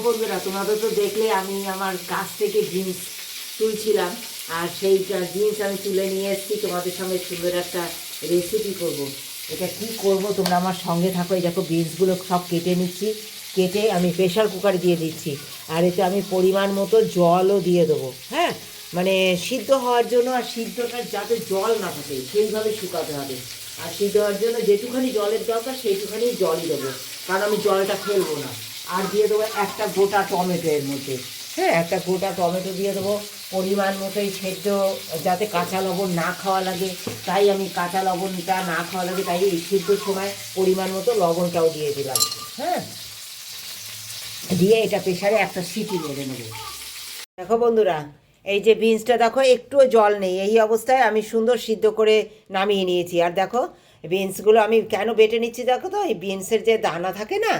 বন্ধুরা, তোমাদের তো দেখলে আমি আমার গাছ থেকে জিন্স তুলছিলাম, আর সেইটা জিন্স আমি তুলে নিয়ে এসেছি। তোমাদের সঙ্গে সুন্দর একটা রেসিপি করব। এটা কি করব তোমরা আমার সঙ্গে থাকো। এই দেখো বিনসগুলো সব কেটে নিচ্ছি, কেটে আমি প্রেশার কুকারে দিয়ে দিচ্ছি। আর এতে আমি পরিমাণ মতো জলও দিয়ে দেবো। হ্যাঁ, মানে সিদ্ধ হওয়ার জন্য, আর সিদ্ধটা যাতে জল না থাকে সেইভাবে শুকাতে হবে। আর সিদ্ধ হওয়ার জন্য যেটুখানি জলের দরকার সেইটুখানি জলই দেবো, কারণ আমি জলটা ফেলবো না। আর দিয়ে দেবো একটা গোটা টমেটো এর মধ্যে। হ্যাঁ, একটা গোটা টমেটো দিয়ে দেবো পরিমাণ মতোই সেদ্ধ, যাতে কাঁচা লবণ না খাওয়া লাগে। তাই আমি কাঁচা লবণটা না খাওয়া লাগে তাই এই সিদ্ধর সময় পরিমাণ মতো লবণটাও দিয়ে দিলাম। হ্যাঁ, দিয়ে এটা প্রেশারে একটা সিটি মেরে নেবো। দেখো বন্ধুরা, এই যে বিনসটা দেখো একটুও জল নেই, এই অবস্থায় আমি সুন্দর সিদ্ধ করে নামিয়ে নিয়েছি। আর দেখো বিনসগুলো আমি কেন বেটে নিচ্ছি দেখো তো, এই বিনসের যে দানা থাকে না,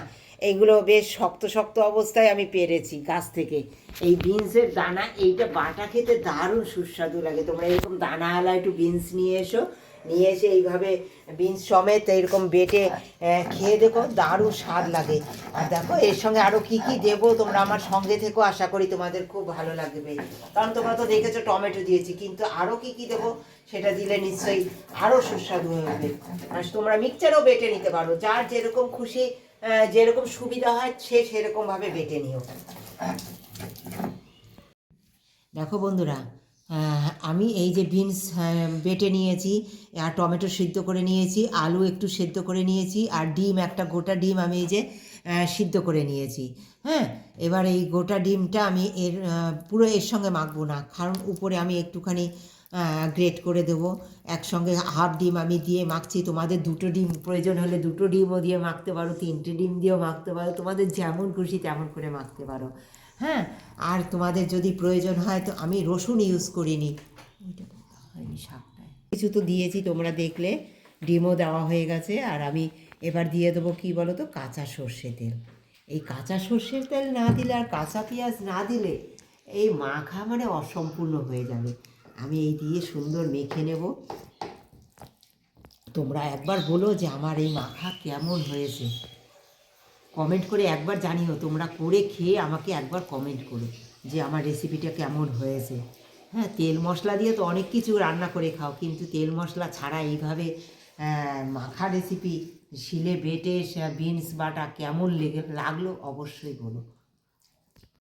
এইগুলো বেশ শক্ত শক্ত অবস্থায় আমি পেরেছি গাছ থেকে। এই বিনসের দানা এইটা বাটা খেতে দারুণ সুস্বাদু লাগে। তোমরা এরকম দানাওয়ালা একটু বিনস নিয়ে এসো, নিয়ে এসে এইভাবে বিনস সমেত এরকম বেটে খেয়ে দেখো, দারুণ স্বাদ লাগে। আর দেখো এর সঙ্গে আরও কী কী দেবো, তোমরা আমার সঙ্গে থেকেও, আশা করি তোমাদের খুব ভালো লাগবে। কারণ তোমরা তো দেখেছো টমেটো দিয়েছি, কিন্তু আরও কী কী দেবো সেটা দিলে নিশ্চয়ই আরও সুস্বাদু হয়ে যাবে। আর তোমরা মিক্সচারও বেটে নিতে পারো, যার যেরকম খুশি, যেরকম সুবিধা হয় সে সেরকমভাবে বেটে নিও। দেখো বন্ধুরা, আমি এই যে বিনস বেটে নিয়েছি, আর টমেটো সিদ্ধ করে নিয়েছি, আলু একটু সিদ্ধ করে নিয়েছি, আর ডিম একটা গোটা ডিম আমি এই যে সিদ্ধ করে নিয়েছি। হ্যাঁ, এবার এই গোটা ডিমটা আমি পুরো এর সঙ্গে মাখবো না, কারণ উপরে আমি একটুখানি গ্রেট করে দেবো। একসঙ্গে হাফ ডিম আমি দিয়ে মাখছি। তোমাদের দুটো ডিম প্রয়োজন হলে দুটো ডিমও দিয়ে মাখতে পারো, তিনটে ডিম দিয়েও মাখতে পারো, তোমাদের যেমন খুশি তেমন করে মাখতে পারো। হ্যাঁ, আর তোমাদের যদি প্রয়োজন হয় তো আমি রসুন ইউজ করিনি, ওইটা হয়নি শাকটায় কিছু তো দিয়েছি তোমরা দেখলে। ডিমও দেওয়া হয়ে গেছে। আর আমি এবার দিয়ে দেবো কী বলো তো, কাঁচা সর্ষে তেল। এই কাঁচা সর্ষের তেল না দিলে আর কাঁচা পেঁয়াজ না দিলে এই মাখা মানে অসম্পূর্ণ হয়ে যাবে। আমি এই দিয়ে সুন্দর মেখে নেব। তোমরা একবার বলো যে আমার এই মাখা কেমন হয়েছে, কমেন্ট করে একবার জানিও। তোমরা করে খেয়ে আমাকে একবার কমেন্ট করো যে আমার রেসিপিটা কেমন হয়েছে। হ্যাঁ, তেল মশলা দিয়ে তো অনেক কিছু রান্না করে খাও, কিন্তু তেল মশলা ছাড়া এইভাবে মাখা রেসিপি শিলে বেটে বিনস বাটা কেমন লাগলো অবশ্যই বলো।